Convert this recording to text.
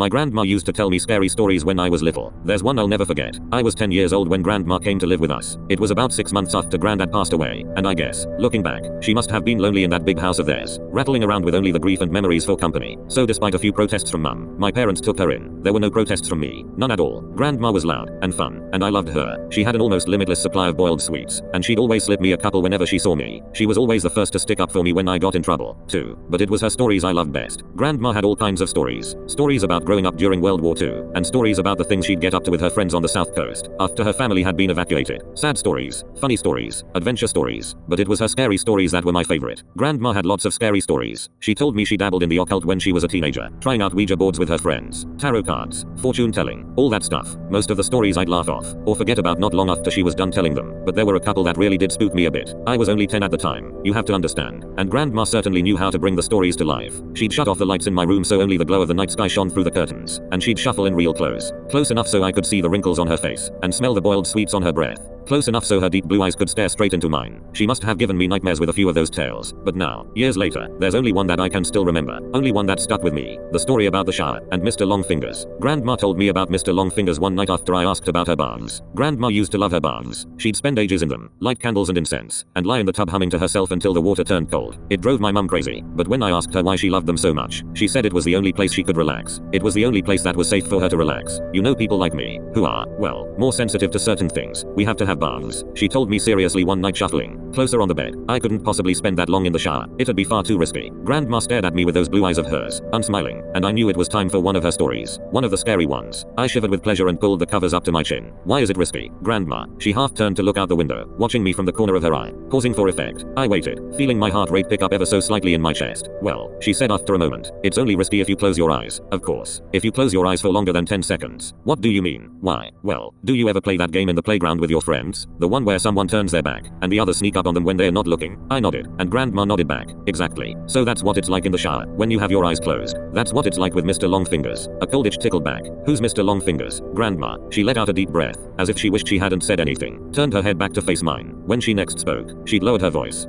My grandma used to tell me scary stories when I was little. There's one I'll never forget. I was 10 years old when grandma came to live with us. It was about 6 months after granddad passed away, and I guess, looking back, she must have been lonely in that big house of theirs, rattling around with only the grief and memories for company. So despite a few protests from mum, my parents took her in. There were no protests from me. None at all. Grandma was loud and fun, and I loved her. She had an almost limitless supply of boiled sweets, and she'd always slip me a couple whenever she saw me. She was always the first to stick up for me when I got in trouble, too. But it was her stories I loved best. Grandma had all kinds of stories. Stories about growing up during World War II, and stories about the things she'd get up to with her friends on the South Coast after her family had been evacuated. Sad stories, funny stories, adventure stories, but it was her scary stories that were my favorite. Grandma had lots of scary stories. She told me she dabbled in the occult when she was a teenager, trying out Ouija boards with her friends, tarot cards, fortune telling, all that stuff. Most of the stories I'd laugh off, or forget about not long after she was done telling them, but there were a couple that really did spook me a bit. I was only 10 at the time, you have to understand, and grandma certainly knew how to bring the stories to life. She'd shut off the lights in my room so only the glow of the night sky shone through the curtains, and she'd shuffle in real close, close enough so I could see the wrinkles on her face, and smell the boiled sweets on her breath, close enough so her deep blue eyes could stare straight into mine. She must have given me nightmares with a few of those tales, but now, years later, there's only one that I can still remember, only one that stuck with me, the story about the shower, and Mr. Longfingers. Grandma told me about Mr. Longfingers one night after I asked about her baths. Grandma used to love her baths. She'd spend ages in them, light candles and incense, and lie in the tub humming to herself until the water turned cold. It drove my mum crazy, but when I asked her why she loved them so much, she said it was the only place she could relax. It was the only place that was safe for her to relax. You know, people like me, who are, well, more sensitive to certain things, we have to have baths. She told me seriously one night, shuffling closer on the bed. I couldn't possibly spend that long in the shower. It'd be far too risky. Grandma stared at me with those blue eyes of hers, unsmiling, and I knew it was time for one of her stories. One of the scary ones. I shivered with pleasure and pulled the covers up to my chin. Why is it risky, Grandma? She half turned to look out the window, watching me from the corner of her eye, pausing for effect. I waited, feeling my heart rate pick up ever so slightly in my chest. Well, she said after a moment, it's only risky if you close your eyes. Of course. If you close your eyes for longer than 10 seconds. What do you mean? Why? Well, do you ever play that game in the playground with your friends? The one where someone turns their back, and the others sneak up on them when they're not looking? I nodded, and Grandma nodded back. Exactly. So that's what it's like in the shower, when you have your eyes closed. That's what it's like with Mr. Longfingers. A cold itch tickled back. Who's Mr. Longfingers? Grandma. She let out a deep breath, as if she wished she hadn't said anything, turned her head back to face mine. When she next spoke, she'd lowered her voice.